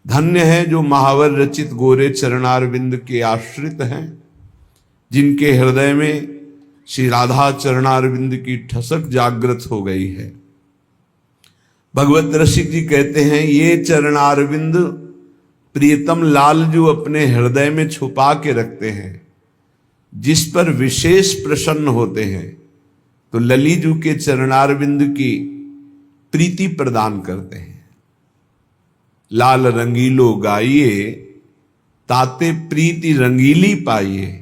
धन्य है जो महावर रचित गोरे चरणारविंद के आश्रित हैं, जिनके हृदय में श्री राधा चरणारविंद की ठसक जागृत हो गई है। भगवत रसिक जी कहते हैं, ये चरणारविंद प्रियतम लाल जो अपने हृदय में छुपा के रखते हैं, जिस पर विशेष प्रसन्न होते हैं, तो ललीजू के चरणारविंद की प्रीति प्रदान करते हैं। लाल रंगीलो गाइए, ताते प्रीति रंगीली पाइए।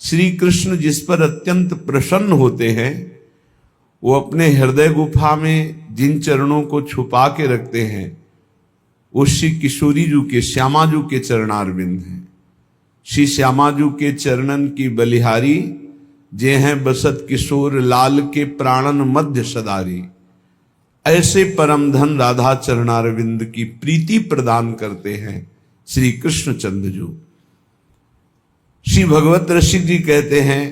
श्री कृष्ण जिस पर अत्यंत प्रसन्न होते हैं, वो अपने हृदय गुफा में जिन चरणों को छुपा के रखते हैं, वो श्री किशोरी जू के, श्यामा जू के चरणारविंद हैं। श्री श्यामा जू के चरणन की बलिहारी, जे हैं बसत किशोर लाल के प्राणन मध्य सदारी। ऐसे परम धन राधा चरणारविंद की प्रीति प्रदान करते हैं श्री कृष्ण चंद्र जू। श्री भगवत रसिक जी कहते हैं,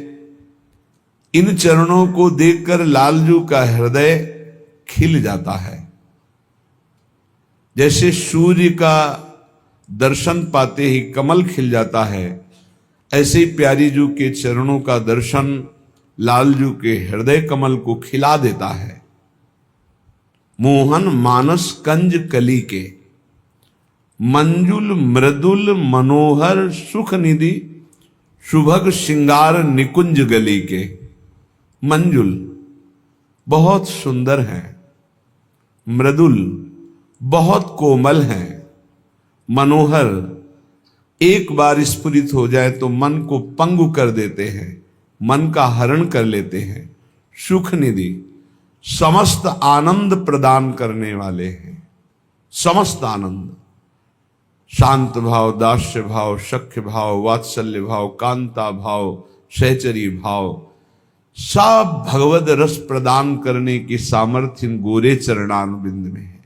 इन चरणों को देखकर लालजू का हृदय खिल जाता है। जैसे सूर्य का दर्शन पाते ही कमल खिल जाता है, ऐसे ही प्यारी जू के चरणों का दर्शन लालजू के हृदय कमल को खिला देता है। मोहन मानस कंज कली के, मंजुल मृदुल मनोहर सुख निधि, सुभग श्रृंगार निकुंज गली के। मंजुल बहुत सुंदर है, मृदुल बहुत कोमल है, मनोहर एक बार स्फुरित हो जाए तो मन को पंगु कर देते हैं, मन का हरण कर लेते हैं। सुख निधि समस्त आनंद प्रदान करने वाले हैं, समस्त आनंद, शांत भाव, दास्य भाव, सख्य भाव, वात्सल्य भाव, कांता भाव, सहचरी भाव, सब भगवद रस प्रदान करने की सामर्थ्य इन गोरे चरणारविंद में है।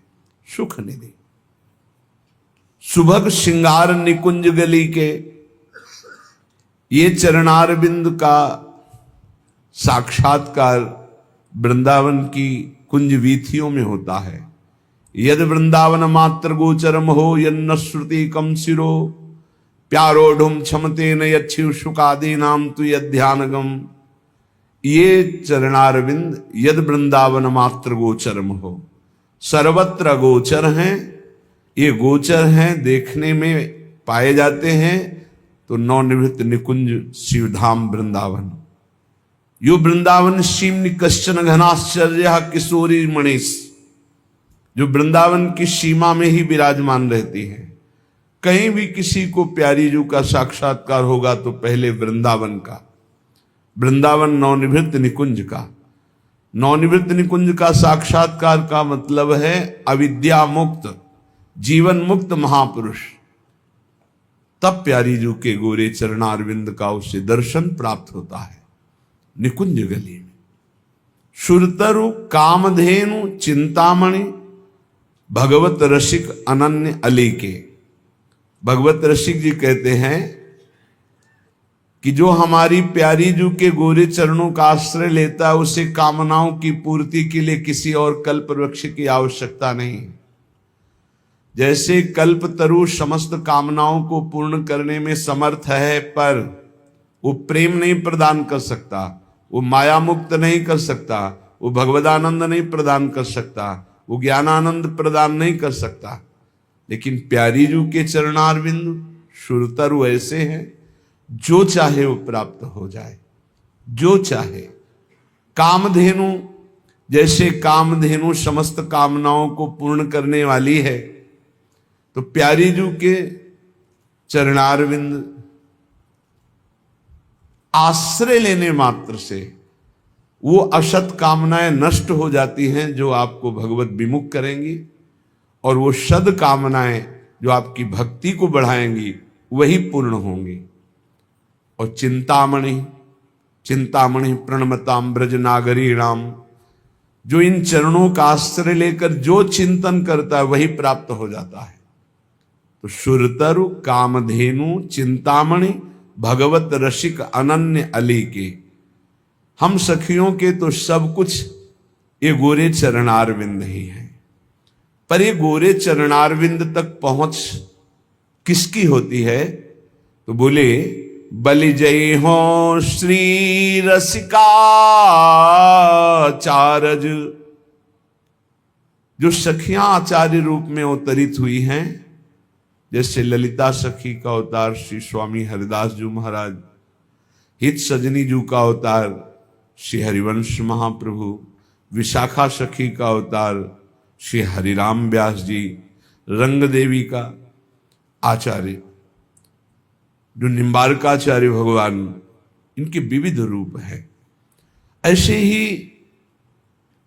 सुख निधि सुभग श्रृंगार निकुंज गली के, ये चरणारविंद का साक्षात्कार वृंदावन की कुंज वीथियों में होता है। यद वृंदावन मात्र गोचरम हो, यन्न श्रुति कम सिरो, प्यारोढ़ुम क्षमते न यच्छिव शुकादि नाम तु यध्यानगम। ये चरणारविंद यद वृंदावन मात्र गोचरम हो, सर्वत्र गोचर हैं, ये गोचर हैं, देखने में पाए जाते हैं। तो नवनिवृत्त निकुंज शिवधाम वृंदावन, यो वृंदावन सीमनि कश्चन घनाश्चर्य किशोरी मणिस, जो वृंदावन की सीमा में ही विराजमान रहती है। कहीं भी किसी को प्यारी जू का साक्षात्कार होगा तो पहले वृंदावन का, वृंदावन नवनिवृत्त निकुंज का। नवनिवृत्त निकुंज का साक्षात्कार का मतलब है अविद्या मुक्त, जीवन मुक्त महापुरुष। तब प्यारी जू के गोरे चरणारविंद का उसे दर्शन प्राप्त होता है निकुंज गली में। सुरतरु कामधेनु चिंतामणि, भगवत रसिक अनन्य अली के। भगवत रसिक जी कहते हैं कि जो हमारी प्यारी जू के गोरे चरणों का आश्रय लेता है, उसे कामनाओं की पूर्ति के लिए किसी और कल्प वृक्ष की आवश्यकता नहीं। जैसे कल्प तरु समस्त कामनाओं को पूर्ण करने में समर्थ है, पर वो प्रेम नहीं प्रदान कर सकता, वो माया मुक्त नहीं कर सकता, वो भगवदानंद नहीं प्रदान कर सकता, वो ज्ञानानंद प्रदान नहीं कर सकता। लेकिन प्यारी जू के चरणारविंद सुरतरु ऐसे हैं, जो चाहे वो प्राप्त हो जाए, जो चाहे। कामधेनु, जैसे कामधेनु समस्त कामनाओं को पूर्ण करने वाली है, तो प्यारी जू के चरणारविंद आश्रय लेने मात्र से वो असत कामनाएं नष्ट हो जाती हैं जो आपको भगवत विमुख करेंगी, और वो सद कामनाएं जो आपकी भक्ति को बढ़ाएंगी वही पूर्ण होंगी। और चिंतामणि, चिंतामणि प्रणमताम ब्रज नागरी राम, जो इन चरणों का आश्रय लेकर जो चिंतन करता है वही प्राप्त हो जाता है। तो सुरतरु कामधेनु चिंतामणि भगवत रसिक अनन्य अली के, हम सखियों के तो सब कुछ ये गोरे चरणारविंद ही हैं। पर ये गोरे चरणारविंद तक पहुंच किसकी होती है? तो बोले बलि जय हो श्री रसिकाचारज। जो सखियां आचार्य रूप में अवतरित हुई हैं, जैसे ललिता सखी का अवतार श्री स्वामी हरिदास जी महाराज, हित सजनी जू का अवतार श्री हरिवंश महाप्रभु, विशाखा सखी का अवतार श्री हरिराम व्यास जी, रंग देवी का आचार्य जो निम्बारकाचार्य भगवान, इनके विविध रूप है। ऐसे ही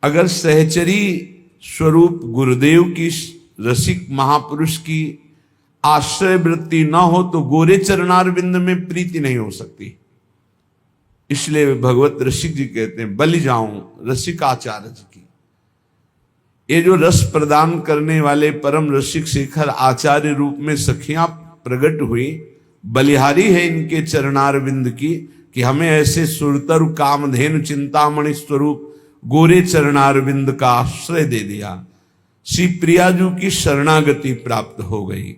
अगर सहचरी स्वरूप गुरुदेव की रसिक महापुरुष की आश्रय वृत्ति न हो तो गोरे चरणारविंद में प्रीति नहीं हो सकती। इसलिए भगवत रसिक जी कहते हैं बलि जाऊं रसिकाचार्य जी की। ये जो रस प्रदान करने वाले परम रसिक शेखर आचार्य रूप में सखियां प्रकट हुई, बलिहारी है इनके चरणारविंद की कि हमें ऐसे सुरतर कामधेनु चिंतामणि स्वरूप गोरे चरणारविंद का आश्रय दे दिया। श्री प्रियाजू की शरणागति प्राप्त हो गई।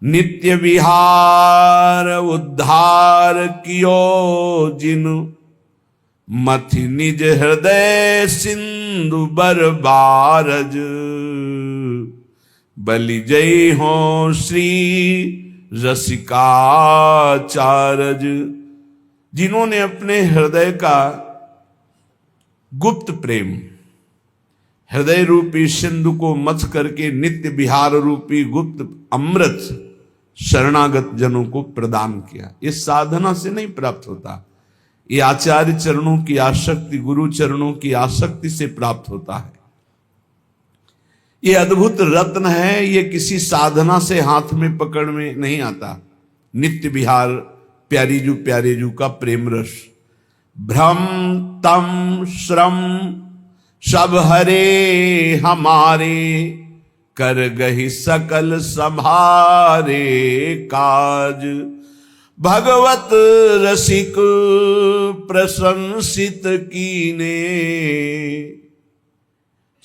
नित्य विहार उद्धार कियो जिनु, मथि निज हृदय सिंधु बर बारज। बलि जय हो श्री रसिकाचारज। जिन्होंने अपने हृदय का गुप्त प्रेम, हृदय रूपी सिंधु को मथ करके नित्य विहार रूपी गुप्त अमृत शरणागत जनों को प्रदान किया। इस साधना से नहीं प्राप्त होता, ये आचार्य चरणों की आसक्ति, गुरु चरणों की आसक्ति से प्राप्त होता है। ये अद्भुत रत्न है, ये किसी साधना से हाथ में पकड़ में नहीं आता। नित्य विहार प्यारे जू का प्रेम रस। भ्रम तम श्रम सब हरे हमारे, कर गही सकल संभारे काज। भगवत रसिक प्रशंसित कीने,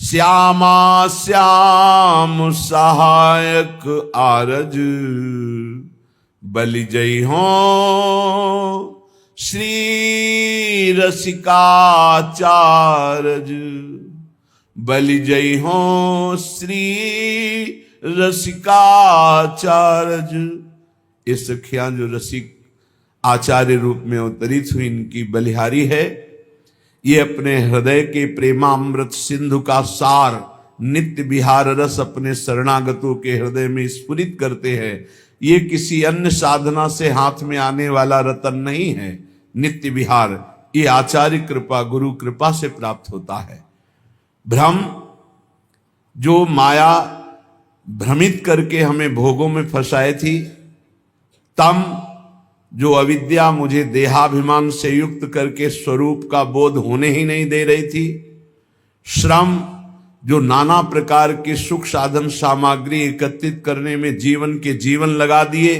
श्यामा श्याम सहायक आरज। बलि जय हो श्री रसिकाचारज। बलि जय हो श्री रसिकाचारज। ये सखियां जो रसिक आचार्य रूप में अवतरित हुई, इनकी बलिहारी है। ये अपने हृदय के प्रेमामृत सिंधु का सार नित्य विहार रस अपने शरणागतों के हृदय में स्फुरित करते हैं। ये किसी अन्य साधना से हाथ में आने वाला रतन नहीं है। नित्य विहार ये आचार्य कृपा, गुरु कृपा से प्राप्त होता है। भ्रम, जो माया भ्रमित करके हमें भोगों में फंसाई थी। तम, जो अविद्या मुझे देहाभिमान से युक्त करके स्वरूप का बोध होने ही नहीं दे रही थी। श्रम, जो नाना प्रकार के सुख साधन सामग्री एकत्रित करने में जीवन लगा दिए,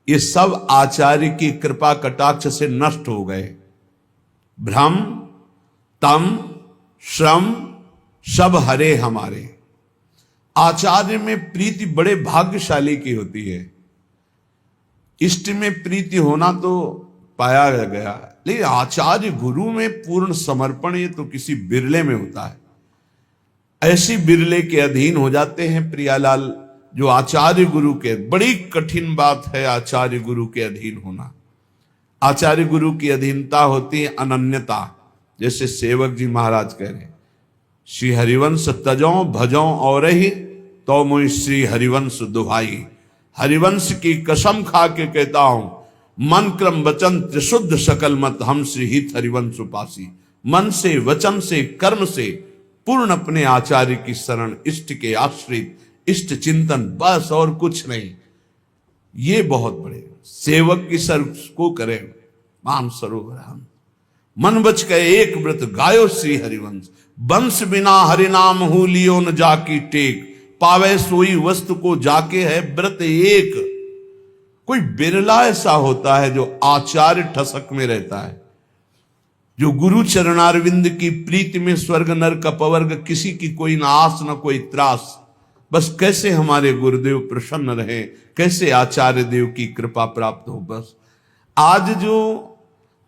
ये सब आचार्य की कृपा कटाक्ष से नष्ट हो गए। भ्रम, तम, श्रम सब हरे हमारे। आचार्य में प्रीति बड़े भाग्यशाली की होती है। इष्ट में प्रीति होना तो पाया गया, लेकिन आचार्य गुरु में पूर्ण समर्पण ये तो किसी बिरले में होता है। ऐसी बिरले के अधीन हो जाते हैं प्रियालाल जो आचार्य गुरु के। बड़ी कठिन बात है आचार्य गुरु के अधीन होना। आचार्य गुरु की अधीनता होती है अनन्यता। जैसे सेवक जी महाराज कह रहे, श्री हरिवंश तजों भजों और ही तो मुझ श्री हरिवंश दुहाई। हरिवंश की कसम खा के कहता हूं, मन क्रम वचन त्रिशुद्ध सकल मत हम श्री हित हरिवंश उपासी। मन से, वचन से, कर्म से पूर्ण अपने आचार्य की शरण, इष्ट के आश्रित, इष्ट चिंतन, बस और कुछ नहीं। ये बहुत बड़े सेवक की सर को करे मान सरोवर हम। मन बच गए एक व्रत गायो श्री हरिवंश। वंश बिना हरिनाम हूँ लियो न जाकी टेक। पावे सोई वस्तु को जाके है व्रत एक। कोई बिरला ऐसा होता है जो आचार्य ठसक में रहता है, जो गुरु चरणारविंद की प्रीति में स्वर्ग नरक अपवर्ग किसी की कोई न आस न कोई त्रास। बस कैसे हमारे गुरुदेव प्रसन्न रहे, कैसे आचार्य देव की कृपा प्राप्त हो। बस आज जो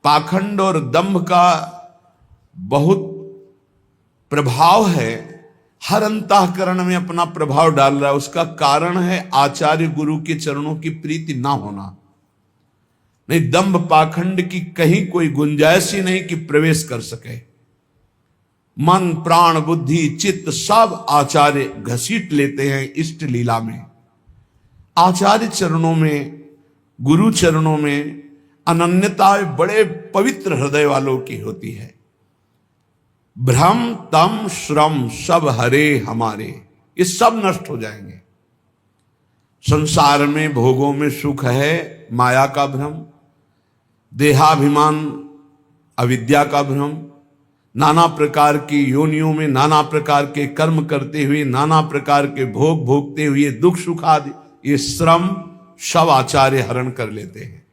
पाखंड और दंभ का बहुत प्रभाव है, हर अंतःकरण में अपना प्रभाव डाल रहा है, उसका कारण है आचार्य गुरु के चरणों की प्रीति ना होना। नहीं, दंभ पाखंड की कहीं कोई गुंजाइश ही नहीं कि प्रवेश कर सके। मन प्राण बुद्धि चित्त सब आचार्य घसीट लेते हैं इष्ट लीला में। आचार्य चरणों में, गुरु चरणों में अनन्यता बड़े पवित्र हृदय वालों की होती है। भ्रम तम श्रम सब हरे हमारे, ये सब नष्ट हो जाएंगे। संसार में भोगों में सुख है, माया का भ्रम, देहाभिमान अविद्या का भ्रम, नाना प्रकार की योनियों में नाना प्रकार के कर्म करते हुए, नाना प्रकार के भोग भोगते हुए दुख सुख आदि, ये श्रम सब आचार्य हरण कर लेते हैं।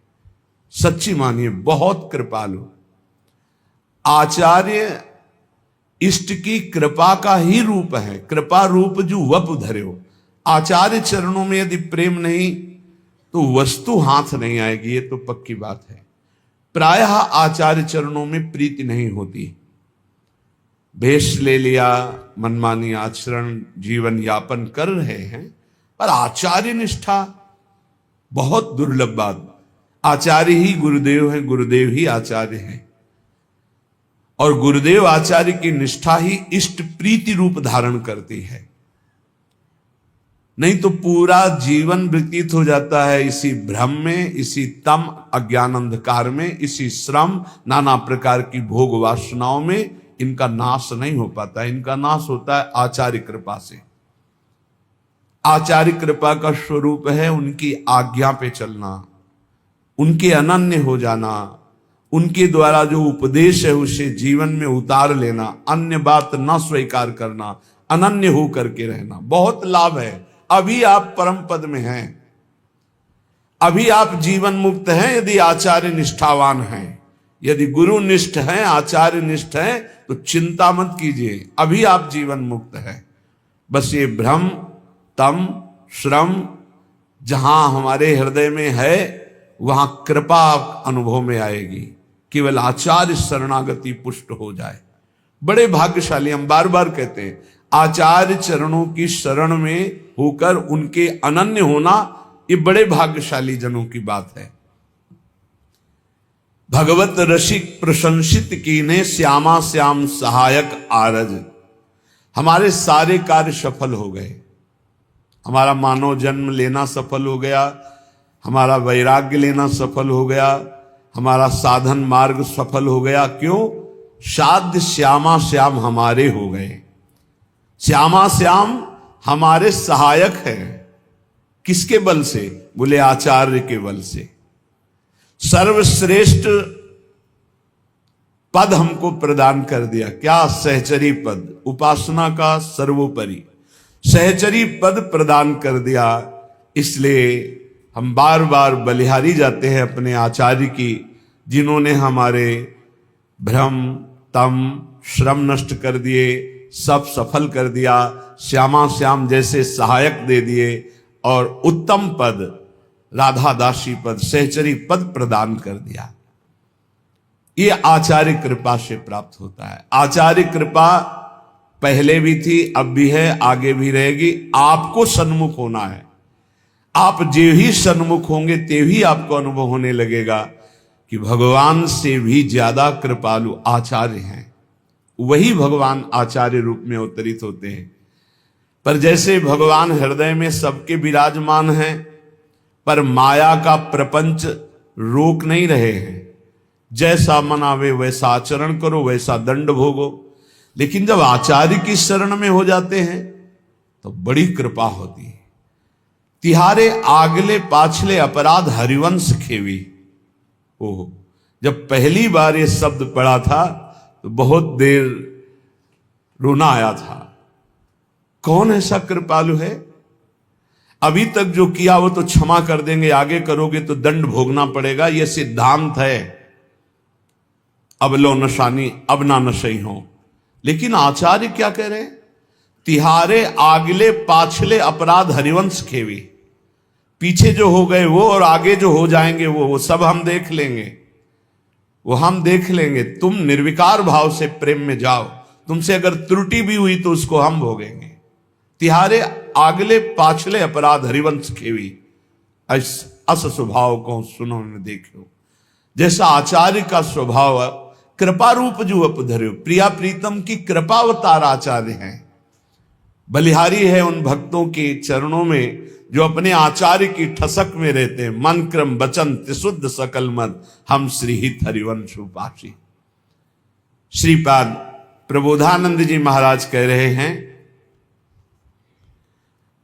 सच्ची मानिए, बहुत कृपालु आचार्य इष्ट की कृपा का ही रूप है। कृपा रूप जो वप धर्यो। आचार्य चरणों में यदि प्रेम नहीं तो वस्तु हाथ नहीं आएगी, ये तो पक्की बात है। प्रायः आचार्य चरणों में प्रीति नहीं होती। भेष ले लिया, मनमानी आचरण, जीवन यापन कर रहे हैं, पर आचार्य निष्ठा बहुत दुर्लभ बात। आचार्य ही गुरुदेव है, गुरुदेव ही आचार्य है, और गुरुदेव आचार्य की निष्ठा ही इष्ट प्रीति रूप धारण करती है। नहीं तो पूरा जीवन व्यतीत हो जाता है इसी भ्रम में, इसी तम अज्ञान अंधकार में, इसी श्रम नाना प्रकार की भोग वासनाओं में। इनका नाश नहीं हो पाता, इनका नाश होता है आचार्य कृपा से। आचार्य कृपा का स्वरूप है उनकी आज्ञा पे चलना, उनके अनन्य हो जाना, उनके द्वारा जो उपदेश है उसे जीवन में उतार लेना, अन्य बात न स्वीकार करना, अनन्य हो करके रहना। बहुत लाभ है। अभी आप परम पद में हैं, अभी आप जीवन मुक्त हैं यदि आचार्य निष्ठावान हैं। यदि गुरु निष्ठ हैं, आचार्य निष्ठ हैं, तो चिंता मत कीजिए, अभी आप जीवन मुक्त हैं। बस ये भ्रम तम श्रम जहां हमारे हृदय में है वहां कृपा अनुभव में आएगी। केवल आचार्य शरणागति पुष्ट हो जाए, बड़े भाग्यशाली। हम बार बार कहते हैं, आचार्य चरणों की शरण में होकर उनके अनन्य होना, ये बड़े भाग्यशाली जनों की बात है। भगवत रसिक प्रशंसित कीने श्यामा श्याम सहायक आरज। हमारे सारे कार्य सफल हो गए। हमारा मानव जन्म लेना सफल हो गया, हमारा वैराग्य लेना सफल हो गया, हमारा साधन मार्ग सफल हो गया। क्यों? साध्य श्यामा श्याम हमारे हो गए। श्यामा श्याम हमारे सहायक है। किसके बल से? बोले आचार्य के बल से। सर्वश्रेष्ठ पद हमको प्रदान कर दिया। क्या? सहचरी पद, उपासना का सर्वोपरि सहचरी पद प्रदान कर दिया। इसलिए हम बार बार बलिहारी जाते हैं अपने आचार्य की, जिन्होंने हमारे भ्रम तम श्रम नष्ट कर दिए, सब सफल कर दिया, श्यामा श्याम जैसे सहायक दे दिए और उत्तम पद राधा दासी पद सहचरी पद प्रदान कर दिया। ये आचार्य कृपा से प्राप्त होता है। आचार्य कृपा पहले भी थी, अब भी है, आगे भी रहेगी। आपको सन्मुख होना है। आप जो ही सन्मुख होंगे ते ही आपको अनुभव होने लगेगा कि भगवान से भी ज्यादा कृपालु आचार्य हैं। वही भगवान आचार्य रूप में अवतरित होते हैं। पर जैसे भगवान हृदय में सबके विराजमान हैं, पर माया का प्रपंच रोक नहीं रहे हैं। जैसा मनावे वैसा आचरण करो, वैसा दंड भोगो। लेकिन जब आचार्य की शरण में हो जाते हैं तो बड़ी कृपा होती है। तिहारे आगले पाछले अपराध हरिवंश खेवी। ओह, जब पहली बार ये शब्द पढ़ा था तो बहुत देर रोना आया था। कौन ऐसा कृपालु है? अभी तक जो किया वो तो क्षमा कर देंगे, आगे करोगे तो दंड भोगना पड़ेगा। यह सिद्धांत है। अब लो नशानी अब ना नशई हो। लेकिन आचार्य क्या कह रहे हैं? तिहारे आगले पाछले अपराध हरिवंश खेवी। पीछे जो हो गए वो और आगे जो हो जाएंगे वो सब हम देख लेंगे, वो हम देख लेंगे। तुम निर्विकार भाव से प्रेम में जाओ, तुमसे अगर त्रुटि भी हुई तो उसको हम भोगेंगे। तिहारे आगले पाछले अपराध हरिवंश खेवी, अस स्वभाव को सुनो न देखो। जैसा आचार्य का स्वभाव कृपा रूप जो अपधर्यो, प्रिया प्रीतम की कृपावतार आचार्य हैं। बलिहारी है उन भक्तों के चरणों में जो अपने आचार्य की ठसक में रहते हैं। मन क्रम वचन त्रिशुद्ध सकल मद, हम श्रीहित हरिवंश उपासी। श्रीपाद प्रबोधानंद जी महाराज कह रहे हैं,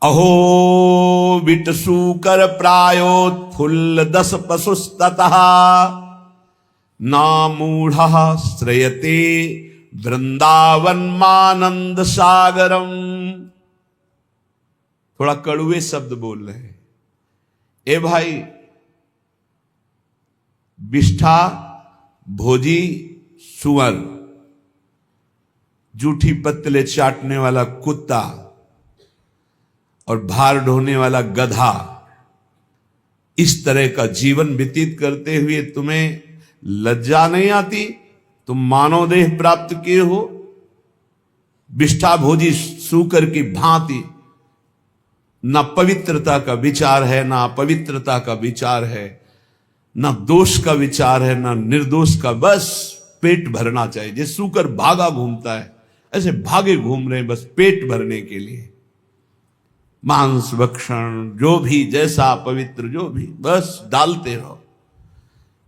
अहो विटसूकर प्रायोत्फुल्ल दस पशुस्ततः, नामूढ़ श्रयते वृंदावन मानंद सागरम। थोड़ा कड़ुए शब्द बोल रहे हैं। ए भाई, बिष्ठा भोजी सुअर, जूठी पत्तले चाटने वाला कुत्ता और भार ढोने वाला गधा, इस तरह का जीवन व्यतीत करते हुए तुम्हें लज्जा नहीं आती? तुम मानव देह प्राप्त किए हो, विष्ठा भोजी सूकर की भांति न पवित्रता का विचार है, ना अपवित्रता का विचार है, ना दोष का विचार है, ना निर्दोष का। बस पेट भरना चाहिए। जैसे सूकर भागा घूमता है, ऐसे भागे घूम रहे हैं बस पेट भरने के लिए। मांस भक्षण जो भी, जैसा पवित्र जो भी, बस डालते रहो,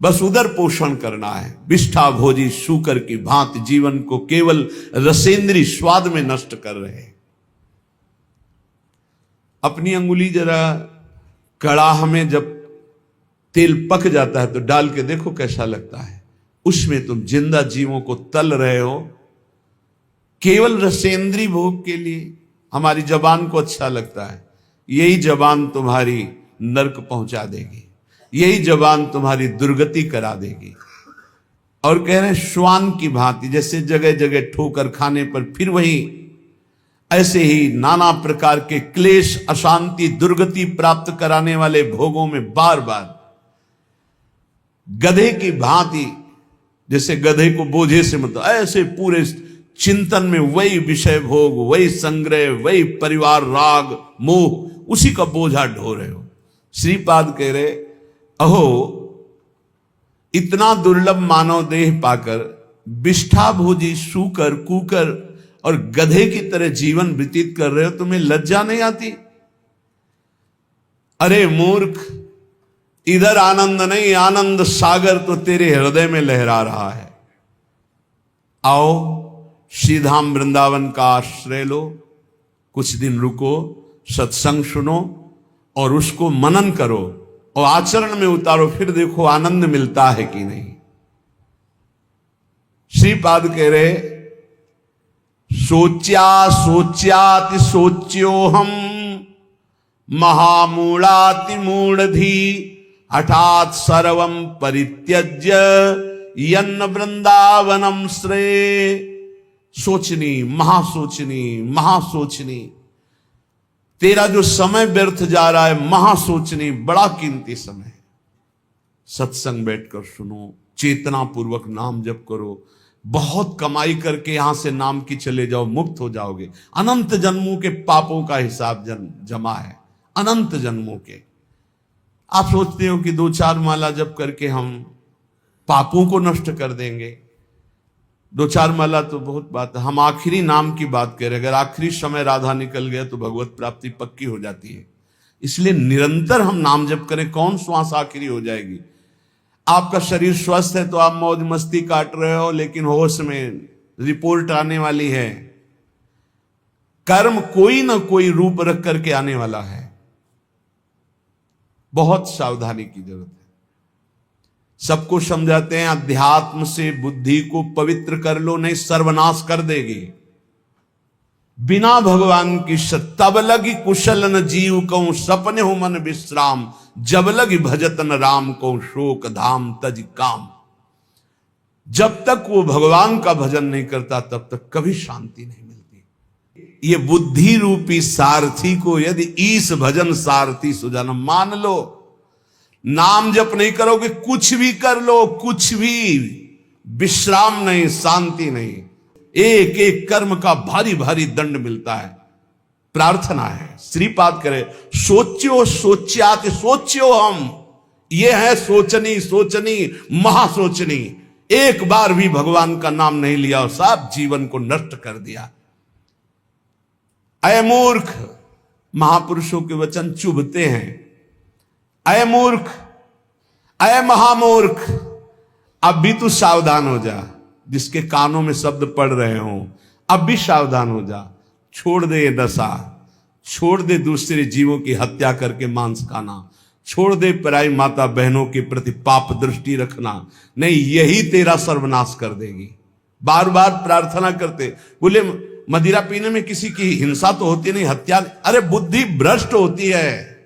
बस उदर पोषण करना है। विष्ठा भोजी शूकर की भांति जीवन को केवल रसेंद्री स्वाद में नष्ट कर रहे हैं। अपनी अंगुली जरा कड़ाह में जब तेल पक जाता है तो डाल के देखो कैसा लगता है। उसमें तुम जिंदा जीवों को तल रहे हो केवल रसेंद्री भोग के लिए। हमारी जबान को अच्छा लगता है, यही जबान तुम्हारी नरक पहुंचा देगी, यही जबान तुम्हारी दुर्गति करा देगी। और कह रहे हैं श्वान की भांति, जैसे जगह जगह ठोकर खाने पर फिर वही, ऐसे ही नाना प्रकार के क्लेश, अशांति, दुर्गति प्राप्त कराने वाले भोगों में बार बार गधे की भांति, जैसे गधे को बोझे से मतलब ऐसे पूरे चिंतन में वही विषय भोग, वही संग्रह, वही परिवार राग मोह, उसी का बोझा ढो रहे हो। श्रीपाद कह रहे, अहो इतना दुर्लभ मानव देह पाकर विष्ठा भोजी सूकर, कुकर और गधे की तरह जीवन व्यतीत कर रहे हो, तुम्हें लज्जा नहीं आती? अरे मूर्ख, इधर आनंद नहीं, आनंद सागर तो तेरे हृदय में लहरा रहा है। आओ श्रीधाम वृंदावन का आश्रय लो, कुछ दिन रुको, सत्संग सुनो और उसको मनन करो और आचरण में उतारो, फिर देखो आनंद मिलता है कि नहीं। श्रीपाद कह रहे, सोच्या सोच्याति सोच्यो हम, महामूढ़ाति मूढ़धी, हठात सर्वम परित्यज्य यन्न वृंदावनम श्रेय। सोचनी, महासोचनी, महासोचनी, तेरा जो समय व्यर्थ जा रहा है, महासोचनी, बड़ा कीमती समय है। सत्संग बैठकर सुनो, चेतना पूर्वक नाम जप करो, बहुत कमाई करके यहां से नाम की चले जाओ, मुक्त हो जाओगे। अनंत जन्मों के पापों का हिसाब जमा है, अनंत जन्मों के। आप सोचते हो कि 2-4 माला जप करके हम पापों को नष्ट कर देंगे। 2-4 माला तो बहुत बात है, हम आखिरी नाम की बात कह रहे हैं। अगर आखिरी समय राधा निकल गया तो भगवत प्राप्ति पक्की हो जाती है। इसलिए निरंतर हम नाम जप करें, कौन श्वास आखिरी हो जाएगी। आपका शरीर स्वस्थ है तो आप मौज मस्ती काट रहे हो, लेकिन होश में रिपोर्ट आने वाली है। कर्म कोई ना कोई रूप रख करके आने वाला है, बहुत सावधानी की जरूरत है। सबको समझाते हैं अध्यात्म से बुद्धि को पवित्र कर लो, नहीं सर्वनाश कर देगी। बिना भगवान की तब लगी कुशल न जीव कहूं, सपने हो मन विश्राम, जब लगी भजत न राम को शोक धाम तज काम। जब तक वो भगवान का भजन नहीं करता तब तक कभी शांति नहीं मिलती। ये बुद्धि रूपी सारथी को यदि ईश भजन सारथी सुजन मान लो, नाम जप नहीं करोगे, कुछ भी कर लो, कुछ भी विश्राम नहीं, शांति नहीं, एक एक कर्म का भारी भारी दंड मिलता है। प्रार्थना है श्रीपाद करे, सोच्यो सोच्यात, सोच्यो हम, ये है सोचनी सोचनी महासोचनी। एक बार भी भगवान का नाम नहीं लिया और सब जीवन को नष्ट कर दिया। अय मूर्ख, महापुरुषों के वचन चुभते हैं। अय मूर्ख, अय महामूर्ख, अब भी तू सावधान हो जा। जिसके कानों में शब्द पड़ रहे हो, अब भी सावधान हो जा। छोड़ दे ये दशा, छोड़ दे दूसरे जीवों की हत्या करके मांस खाना, छोड़ दे पराई माता बहनों के प्रति पाप दृष्टि रखना, नहीं यही तेरा सर्वनाश कर देगी। बार बार प्रार्थना करते, बोले मदिरा पीने में किसी की हिंसा तो होती नहीं, हत्या, अरे बुद्धि भ्रष्ट होती है।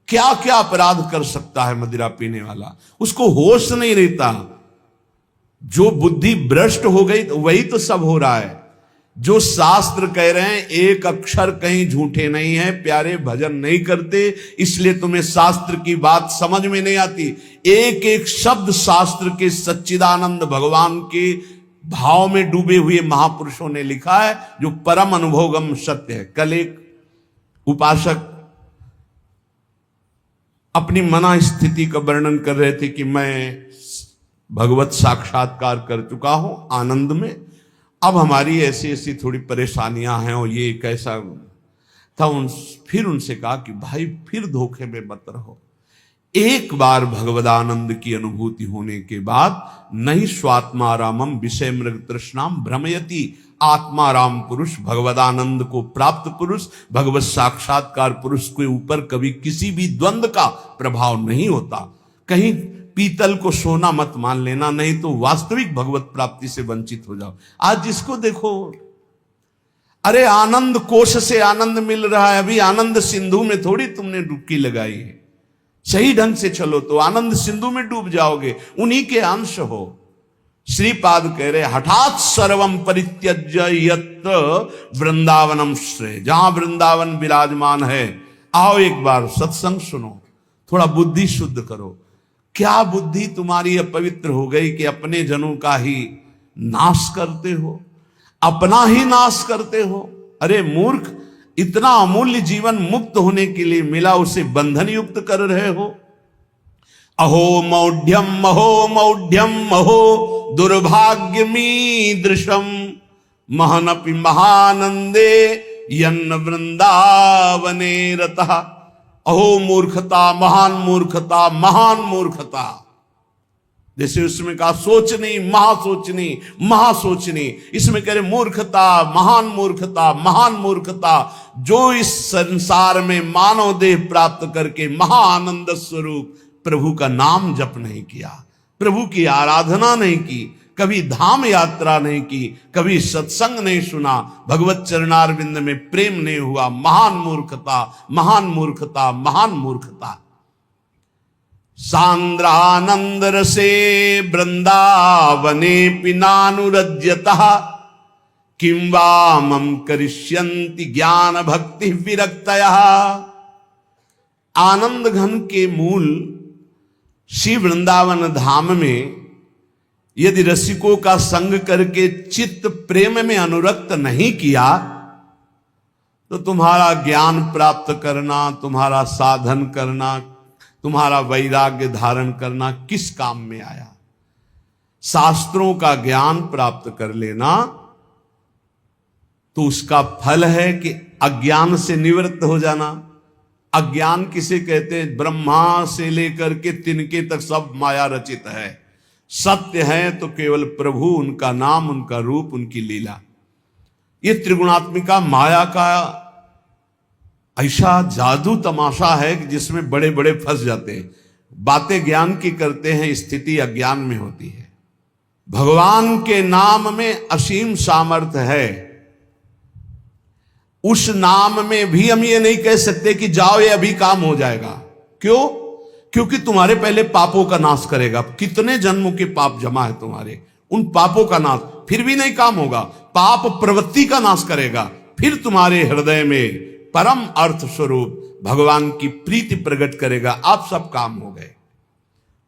क्या क्या अपराध कर सकता है मदिरा पीने वाला, उसको होश नहीं रहता। जो बुद्धि भ्रष्ट हो गई तो वही तो सब हो रहा है। जो शास्त्र कह रहे हैं एक अक्षर कहीं झूठे नहीं है, प्यारे भजन नहीं करते, इसलिए तुम्हें शास्त्र की बात समझ में नहीं आती। एक एक शब्द शास्त्र के सच्चिदानंद भगवान के भाव में डूबे हुए महापुरुषों ने लिखा है, जो परम अनुभवगम सत्य है। कल एक उपासक अपनी मना स्थिति का वर्णन कर रहे थे कि मैं भगवत साक्षात्कार कर चुका हूं आनंद में, अब हमारी ऐसी ऐसी थोड़ी परेशानियां हैं और ये कैसा था। फिर उनसे कहा कि भाई फिर धोखे में मत रहो। एक बार भगवदानंद की अनुभूति होने के बाद नहीं स्वात्मारामम विषय मृग तृष्णाम भ्रमयति, आत्माराम पुरुष, भगवदानंद को प्राप्त पुरुष, भगवत साक्षात्कार पुरुष के ऊपर कभी किसी भी द्वंद्व का प्रभाव नहीं होता। कहीं पीतल को सोना मत मान लेना, नहीं तो वास्तविक भगवत प्राप्ति से वंचित हो जाओ। आज जिसको देखो, अरे आनंद कोश से आनंद मिल रहा है, अभी आनंद सिंधु में थोड़ी तुमने डुबकी लगाई है। सही ढंग से चलो तो आनंद सिंधु में डूब जाओगे, उन्हीं के अंश हो। श्रीपाद कह रहे हठात सर्वम परित्यज्य यत्र वृंदावनम श्रेय, जहां वृंदावन विराजमान है, आओ एक बार सत्संग सुनो, थोड़ा बुद्धि शुद्ध करो। क्या बुद्धि तुम्हारी अपवित्र हो गई कि अपने जनों का ही नाश करते हो, अपना ही नाश करते हो। अरे मूर्ख, इतना अमूल्य जीवन मुक्त होने के लिए मिला, उसे बंधन युक्त कर रहे हो। अहो मौढ़्यम अहो मौढ़्यम अहो दुर्भाग्यमीदृशम महनपि महानंदे यन्न वृंदावने रतः। अहो मूर्खता, महान मूर्खता, महान मूर्खता। जैसे उसमें कहा सोचनी महासोचनी महासोचनी, इसमें कह रहे मूर्खता, महान मूर्खता, महान मूर्खता, जो इस संसार में मानव देह प्राप्त करके महाआनंद स्वरूप प्रभु का नाम जप नहीं किया, प्रभु की आराधना नहीं की, कभी धाम यात्रा नहीं की, कभी सत्संग नहीं सुना, भगवत चरणारविंद में प्रेम नहीं हुआ। महान मूर्खता, महान मूर्खता, महान मूर्खता। सांद्रानंद रसे वृंदावने पिनानुरज्यतः किं वा मम करिष्यन्ति ज्ञान भक्ति विरक्तयः। आनंद घन के मूल श्री वृंदावन धाम में यदि रसिकों का संग करके चित्त प्रेम में अनुरक्त नहीं किया, तो तुम्हारा ज्ञान प्राप्त करना, तुम्हारा साधन करना, तुम्हारा वैराग्य धारण करना किस काम में आया। शास्त्रों का ज्ञान प्राप्त कर लेना तो उसका फल है कि अज्ञान से निवृत्त हो जाना। अज्ञान किसे कहते हैं? ब्रह्मा से लेकर के तिनके तक सब माया रचित है। सत्य है तो केवल प्रभु, उनका नाम, उनका रूप, उनकी लीला। ये त्रिगुणात्मिका माया का ऐसा जादू तमाशा है कि जिसमें बड़े बड़े फंस जाते हैं। बातें ज्ञान की करते हैं, स्थिति अज्ञान में होती है। भगवान के नाम में असीम सामर्थ्य है। उस नाम में भी हम ये नहीं कह सकते कि जाओ ये अभी काम हो जाएगा। क्यों? क्योंकि तुम्हारे पहले पापों का नाश करेगा। कितने जन्मों के पाप जमा है तुम्हारे, उन पापों का नाश, फिर भी नहीं काम होगा। पाप प्रवृत्ति का नाश करेगा, फिर तुम्हारे हृदय में परम अर्थ स्वरूप भगवान की प्रीति प्रकट करेगा। आप सब काम हो गए।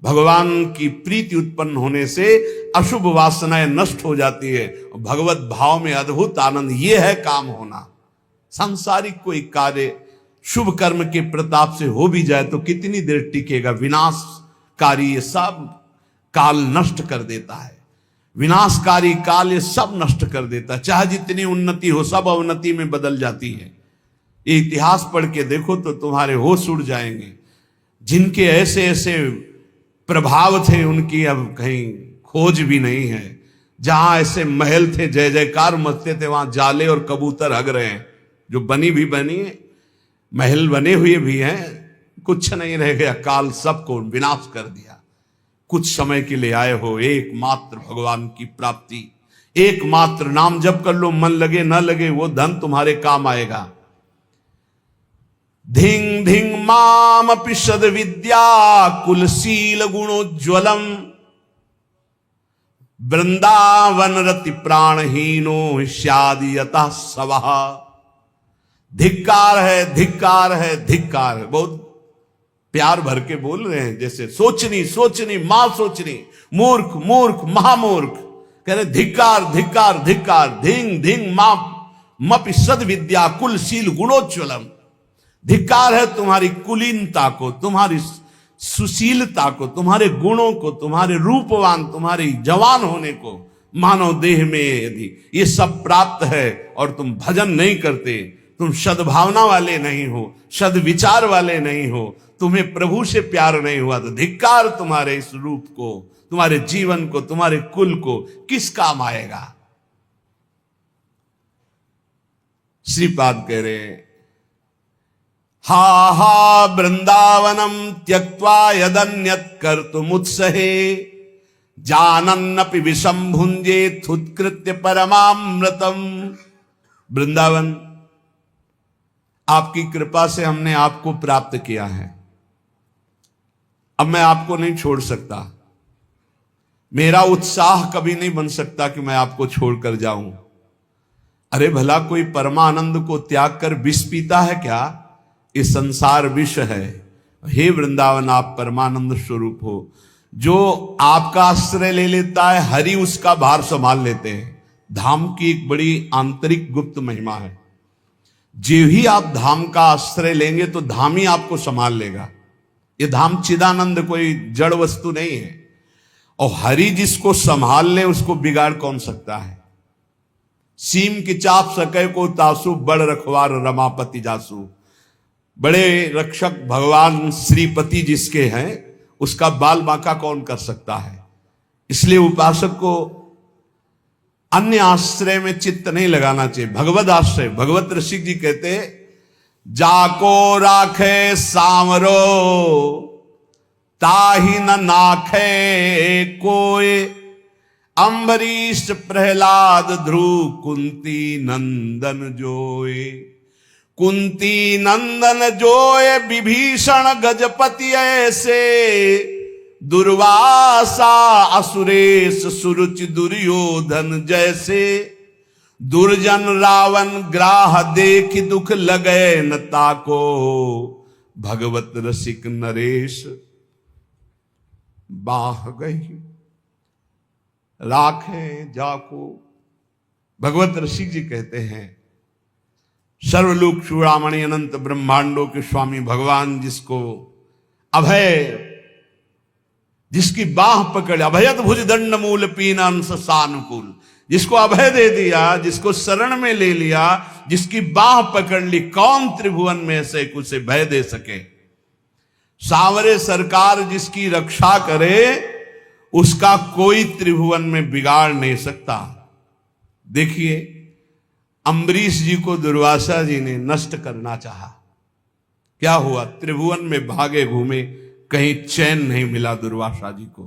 भगवान की प्रीति उत्पन्न होने से अशुभ वासनाएं नष्ट हो जाती है। भगवत भाव में अद्भुत आनंद, ये है काम होना। सांसारिक कोई कार्य शुभ कर्म के प्रताप से हो भी जाए तो कितनी देर टिकेगा। विनाशकारी ये सब काल नष्ट कर देता है। विनाशकारी काल ये सब नष्ट कर देता है। चाहे जितनी उन्नति हो, सब अवनति में बदल जाती है। ये इतिहास पढ़ के देखो तो तुम्हारे होश उड़ जाएंगे। जिनके ऐसे ऐसे प्रभाव थे उनकी अब कहीं खोज भी नहीं है। जहां ऐसे महल थे, जय जयकार मचते थे, वहां जाले और कबूतर हग रहे हैं। जो बनी भी बनी है, महल बने हुए भी हैं, कुछ नहीं रह गया। काल सबको विनाश कर दिया। कुछ समय के लिए आए हो, एकमात्र भगवान की प्राप्ति, एकमात्र नाम जप कर लो। मन लगे न लगे वो धन तुम्हारे काम आएगा। धिंग धिंग माम पिशद विद्या कुलशील गुणोज्वलम वृंदावन रति प्राणहीनो स्यादि यतः सवः। धिक्कार है, धिक्कार है, धिक्कार है। बहुत प्यार भर के बोल रहे हैं, जैसे सोचनी सोचनी मां सोचनी, मूर्ख मूर्ख महामूर्ख। कह रहे धिक्कार धिक्कार धिक्कार। धिंग धिंग मां मपि सद विद्या कुलशील गुणोज्वलम। धिक्कार है तुम्हारी कुलीनता को, तुम्हारी सुशीलता को, तुम्हारे गुणों को, तुम्हारे रूपवान, तुम्हारे जवान होने को। मानव देह में यदि ये सब प्राप्त है और तुम भजन नहीं करते, तुम सद्भावना वाले नहीं हो, सद्विचार वाले नहीं हो, तुम्हें प्रभु से प्यार नहीं हुआ, तो धिक्कार तुम्हारे इस रूप को, तुम्हारे जीवन को, तुम्हारे कुल को किस काम आएगा। श्रीपाद कह रहे हा हा वृंदावनम त्यक्त्वा यदन्यत् कर्तुमुत्सहे जानन्नपि विषम भुंजेत् उत्कृत्य परमामृतम। वृंदावन, आपकी कृपा से हमने आपको प्राप्त किया है। अब मैं आपको नहीं छोड़ सकता। मेरा उत्साह कभी नहीं बन सकता कि मैं आपको छोड़कर जाऊं। अरे भला कोई परमानंद को त्याग कर विष पीता है क्या? ये संसार विष है। हे वृंदावन, आप परमानंद स्वरूप हो। जो आपका आश्रय ले लेता है, हरि उसका भार संभाल लेते हैं। धाम की एक बड़ी आंतरिक गुप्त महिमा है। जो ही आप धाम का आश्रय लेंगे तो धाम ही आपको संभाल लेगा। ये धाम चिदानंद कोई जड़ वस्तु नहीं है। और हरि जिसको संभाल ले उसको बिगाड़ कौन सकता है। सीम की चाप सके को तासु, बड़ रखवार रमापति जासु। बड़े रक्षक भगवान श्रीपति जिसके हैं, उसका बाल बांका कौन कर सकता है। इसलिए उपासक को अन्य आश्रय में चित्त नहीं लगाना चाहिए। भगवत आश्रय, भगवत ऋषि जी कहते जाको राखे सांवरो ताही न नाखे कोय। अम्बरीश प्रहलाद ध्रुव कुंती नंदन जोय। कुंती नंदन जोय विभीषण गजपति ऐसे। दुर्वासा असुरेश सुरुचि दुर्योधन जैसे। दुर्जन रावण ग्राह देख दुख लगे न ताको। भगवत रसिक नरेश बाह गई राखे जाको। भगवत रसिक जी कहते हैं सर्वलोक चूड़ामणि अनंत ब्रह्मांडों के स्वामी भगवान जिसको अभय, जिसकी बाह पकड़, अभयत भुज दंड मूल पीन सानुकूल, जिसको अभय दे दिया, जिसको शरण में ले लिया, जिसकी बाह पकड़ ली, कौन त्रिभुवन में से कुछ से भय दे सके। सांवरे सरकार जिसकी रक्षा करे उसका कोई त्रिभुवन में बिगाड़ नहीं सकता। देखिए अम्बरीश जी को दुर्वासा जी ने नष्ट करना चाहा, क्या हुआ? त्रिभुवन में भागे घूमे, कहीं चैन नहीं मिला दुर्वासा जी को।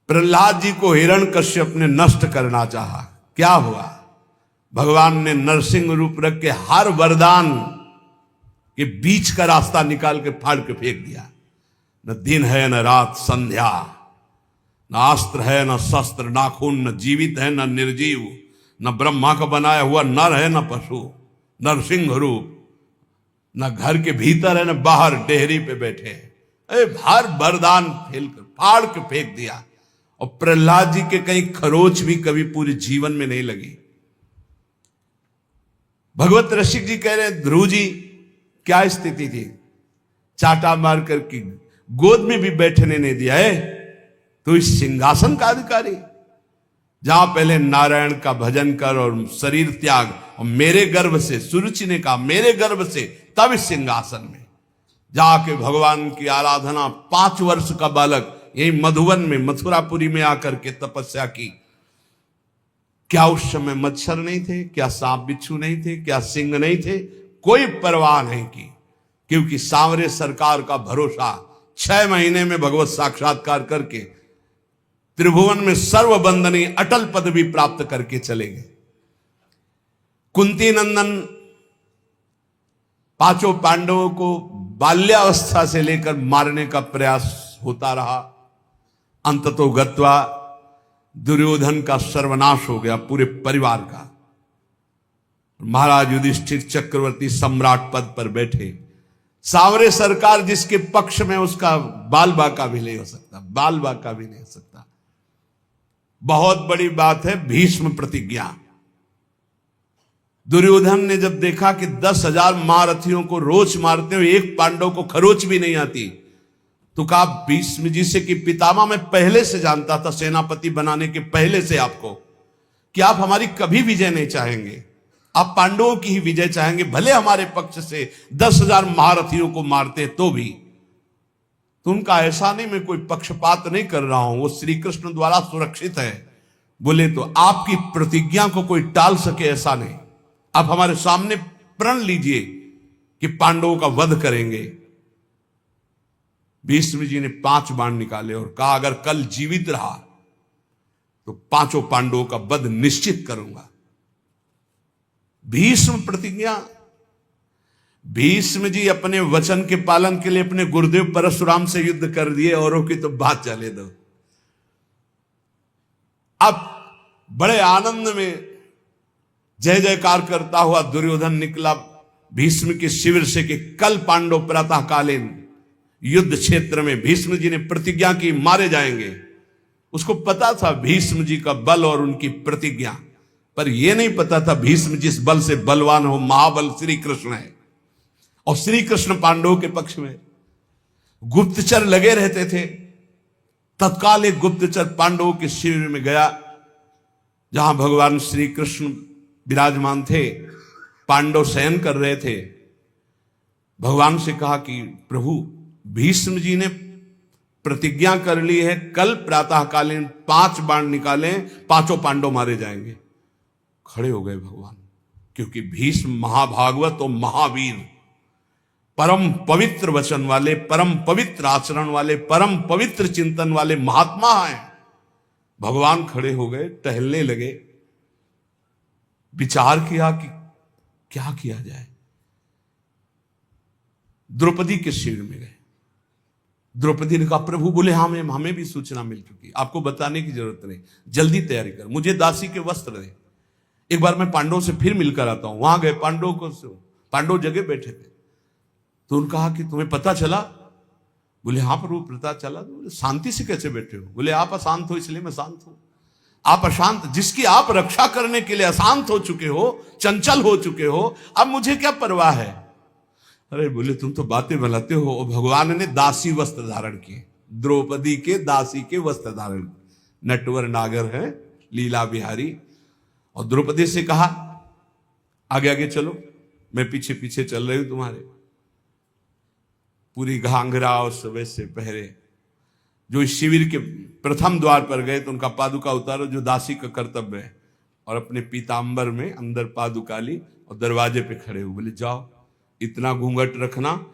प्रहलाद जी को हिरण्यकश्यप ने नष्ट करना चाहा, क्या हुआ? भगवान ने नरसिंह रूप रख के हर वरदान के बीच का रास्ता निकाल के फाड़ के फेंक दिया। न दिन है न रात संध्या, न अस्त्र है न शस्त्र, न खून, न जीवित है न निर्जीव, न ब्रह्मा का बनाया हुआ नर है, न पशु, नरसिंह रूप, न घर के भीतर है न बाहर डेहरी पे बैठे हैं। अरे हर वरदान फेल कर फाड़ के फेंक दिया। और प्रहलाद जी के कहीं खरोच भी कभी पूरे जीवन में नहीं लगी। भगवत रसिक जी कह रहे हैं, ध्रुव जी क्या स्थिति थी, चाटा मार करके गोद में भी बैठने नहीं दिया है। तो इस सिंहासन का अधिकारी, जहां पहले नारायण का भजन कर और शरीर त्याग, और मेरे गर्भ से, सुरुचि ने कहा मेरे गर्भ से, तब इस सिंहासन में जाके भगवान की आराधना, 5 वर्ष का बालक यही मधुवन में, मथुरापुरी में आकर के तपस्या की। क्या उस समय मच्छर नहीं थे, क्या सांप बिच्छू नहीं थे, क्या सिंह नहीं थे, कोई परवाह नहीं की, क्योंकि सांवरे सरकार का भरोसा 6 महीने में भगवत साक्षात्कार करके त्रिभुवन में सर्वबंदनी अटल पदवी प्राप्त करके चले गए। कुंती नंदन 5 पांडवों को बाल्यावस्था से लेकर मारने का प्रयास होता रहा। अंततो गत्वा दुर्योधन का सर्वनाश हो गया, पूरे परिवार का। महाराज युधिष्ठिर चक्रवर्ती सम्राट पद पर बैठे। सांवरे सरकार जिसके पक्ष में, उसका बाल बाका भी नहीं हो सकता, बाल बाका भी नहीं हो सकता। बहुत बड़ी बात है भीष्म प्रतिज्ञा। दुर्योधन ने जब देखा कि 10,000 महारथियों को रोज मारते हुए एक पांडव को खरोच भी नहीं आती, तो कहा भीष्म जी से कि पितामह मैं पहले से जानता था, सेनापति बनाने के पहले से आपको, कि आप हमारी कभी विजय नहीं चाहेंगे, आप पांडवों की ही विजय चाहेंगे, भले हमारे पक्ष से 10,000 महारथियों को मारते तो भी। तो उनका ऐसा नहीं, मैं कोई पक्षपात नहीं कर रहा हूं, वो श्री कृष्ण द्वारा सुरक्षित है। बोले तो आपकी प्रतिज्ञा को कोई टाल सके ऐसा नहीं, आप हमारे सामने प्रण लीजिए कि पांडवों का वध करेंगे। भीष्म जी ने 5 बाण निकाले और कहा अगर कल जीवित रहा तो 5 पांडवों का वध निश्चित करूंगा। भीष्म प्रतिज्ञा। भीष्म जी अपने वचन के पालन के लिए अपने गुरुदेव परशुराम से युद्ध कर दिए, औरों की तो बात चले दो। अब बड़े आनंद में जय जयकार करता हुआ दुर्योधन निकला भीष्म के शिविर से कि कल पांडव प्रातःकालीन युद्ध क्षेत्र में, भीष्म जी ने प्रतिज्ञा की मारे जाएंगे। उसको पता था भीष्म जी का बल और उनकी प्रतिज्ञा, पर यह नहीं पता था भीष्म जिस बल से बलवान हो, महाबल श्री कृष्ण है, और श्री कृष्ण पांडवों के पक्ष में। गुप्तचर लगे रहते थे। तत्काल एक गुप्तचर पांडवों के शिविर में गया, जहां भगवान श्री कृष्ण विराजमान थे, पांडव शयन कर रहे थे। भगवान से कहा कि प्रभु भीष्म जी ने प्रतिज्ञा कर ली है, कल प्रातःकालीन 5 बाण निकालें, 5 पांडव मारे जाएंगे। खड़े हो गए भगवान, क्योंकि भीष्म महाभागवत और महावीर, परम पवित्र वचन वाले, परम पवित्र आचरण वाले, परम पवित्र चिंतन वाले महात्मा हैं। भगवान खड़े हो गए, टहलने लगे, विचार किया कि क्या किया जाए। द्रौपदी के शिविर में गए। द्रौपदी ने कहा प्रभु, बोले हाँ हमें भी सूचना मिल चुकी, आपको बताने की जरूरत नहीं, जल्दी तैयारी कर, मुझे दासी के वस्त्र दे, एक बार मैं पांडवों से फिर मिलकर आता हूं। वहां गए, पांडव जगह बैठे थे। तो उन्होंने कहा कि तुम्हें पता चला? बोले हाँ प्रभु पता चला। बोले शांति से कैसे बैठे हो? बोले आप अशांत हो इसलिए मैं शांत हूं। आप अशांत, जिसकी आप रक्षा करने के लिए अशांत हो चुके हो, चंचल हो चुके हो, अब मुझे क्या परवाह है? अरे बोले तुम तो बातें बनाते हो। और भगवान ने दासी वस्त्र धारण किए, द्रौपदी के दासी के वस्त्र धारण, नटवर नागर है, लीला बिहारी। और द्रौपदी से कहा आगे आगे चलो, मैं पीछे पीछे चल रही हूं तुम्हारे। पूरी घाघरा और वैसे पहरे। जो इस शिविर के प्रथम द्वार पर गए तो उनका पादुका उतारो, जो दासी का कर्तव्य है, और अपने पीतांबर में अंदर पादुका ली और दरवाजे पे खड़े हुए। बोले जाओ, इतना घूंघट रखना,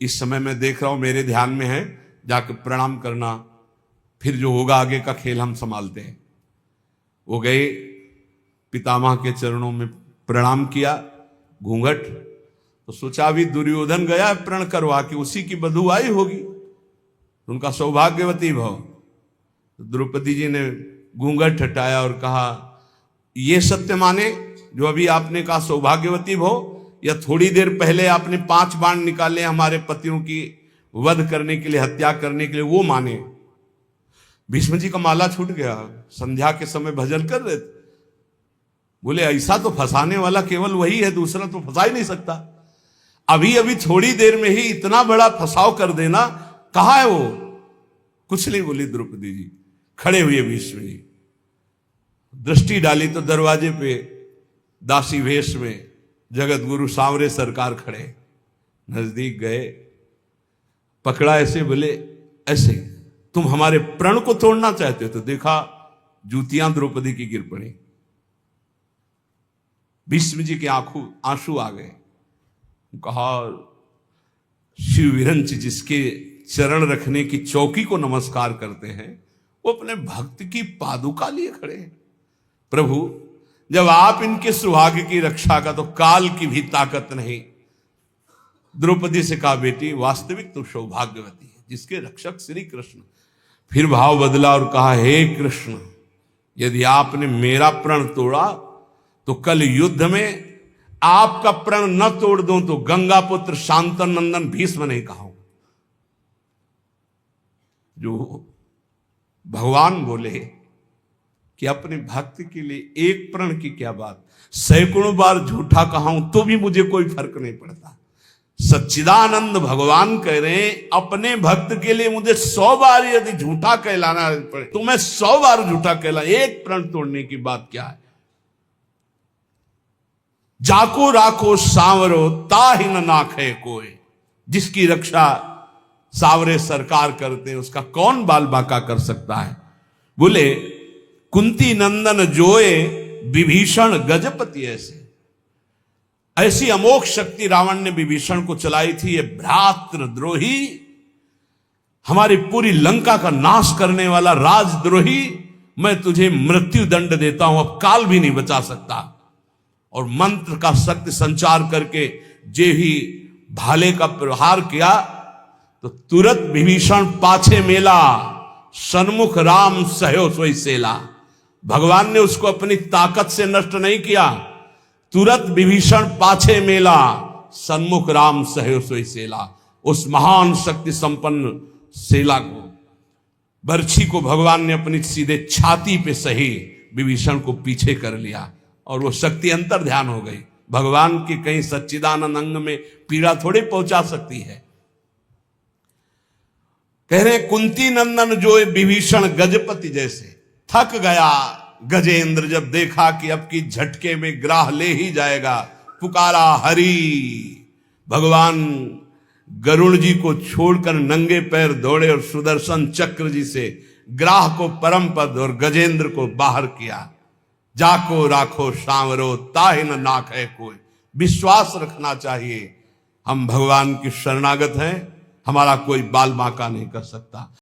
इस समय मैं देख रहा हूं मेरे ध्यान में है, जाकर प्रणाम करना, फिर जो होगा आगे का खेल हम संभालते हैं। वो गए, पितामह के चरणों में प्रणाम किया, घूंघट। तो सोचा अभी दुर्योधन गया प्रण करवा के, उसी की बधू आई होगी, उनका सौभाग्यवती भव। तो द्रौपदी जी ने घूंघट हटाया और कहा ये सत्य माने जो अभी आपने कहा सौभाग्यवती भो, या थोड़ी देर पहले आपने 5 बाण निकाले हमारे पतियों की वध करने के लिए, हत्या करने के लिए, वो माने। भीष्म जी का माला छूट गया, संध्या के समय भजन कर रहे थे, बोले ऐसा तो फंसाने वाला केवल वही है, दूसरा तो फंसा ही नहीं सकता। अभी अभी थोड़ी देर में ही इतना बड़ा फंसाव कर देना, कहां है वो? कुछ नहीं बोली द्रौपदी जी। खड़े हुए भीष्म जी, दृष्टि डाली तो दरवाजे पे दासी वेश में जगत गुरु सांवरे सरकार खड़े। नजदीक गए, पकड़ा, ऐसे बोले ऐसे तुम हमारे प्रण को तोड़ना चाहते हो? तो देखा जूतियां द्रौपदी की गिर पड़ी। भीष्म जी के आंसू आ गए। कहा शिव विरंच जिसके चरण रखने की चौकी को नमस्कार करते हैं, वो अपने भक्त की पादुका लिए खड़े हैं। प्रभु जब आप इनके सुहाग की रक्षा का तो काल की भी ताकत नहीं। द्रौपदी से कहा बेटी वास्तविक तो सौभाग्यवती है जिसके रक्षक श्री कृष्ण। फिर भाव बदला और कहा हे कृष्ण, यदि आपने मेरा प्रण तोड़ा तो कल युद्ध में आपका प्रण न तोड़ दूं तो गंगा पुत्र शांतन नंदन भीष्म नहीं कहा। जो भगवान बोले कि अपने भक्त के लिए एक प्रण की क्या बात, सैकड़ों बार झूठा कहाऊं तो भी मुझे कोई फर्क नहीं पड़ता। सच्चिदानंद भगवान कह रहे हैं अपने भक्त के लिए मुझे 100 बार यदि झूठा कहलाना पड़े तो मैं 100 बार झूठा कहला, एक प्रण तोड़ने की बात क्या है। जाको राखो सांवरो ताहि न नाखे कोई, जिसकी रक्षा सांवरे सरकार करते हैं उसका कौन बाल बाका कर सकता है। बोले कुंती नंदन जोए विभीषण गजपति ऐसी अमोघ शक्ति रावण ने विभीषण को चलाई थी। ये भ्रातृद्रोही, हमारी पूरी लंका का नाश करने वाला राजद्रोही, मैं तुझे मृत्यु दंड देता हूं, अब काल भी नहीं बचा सकता। और मंत्र का शक्ति संचार करके जे ही भाले का प्रहार किया तो तुरंत विभीषण पाछे मेला, सन्मुख राम सहयो सोई सेला। भगवान ने उसको अपनी ताकत से नष्ट नहीं किया, तुरंत विभीषण पाछे मेला, सन्मुख राम सहयो सोई सेला। उस महान शक्ति संपन्न सेला को, बर्छी को भगवान ने अपनी सीधे छाती पे सही विभीषण को पीछे कर लिया और वो शक्ति अंतर ध्यान हो गई। भगवान की कहीं सच्चिदानंद अंग में पीड़ा थोड़ी पहुंचा सकती है। कह रहे कुंती नंदन जो विभीषण गजपति जैसे। थक गया गजेंद्र जब देखा कि अब की झटके में ग्राह ले ही जाएगा, पुकारा हरि। भगवान गरुड़ जी को छोड़कर नंगे पैर दौड़े और सुदर्शन चक्र जी से ग्राह को परम पद और गजेंद्र को बाहर किया। जाको राखो सांवरो ताहि न नाखे कोई। विश्वास रखना चाहिए, हम भगवान की शरणागत हैं, हमारा कोई बाल बांका नहीं कर सकता।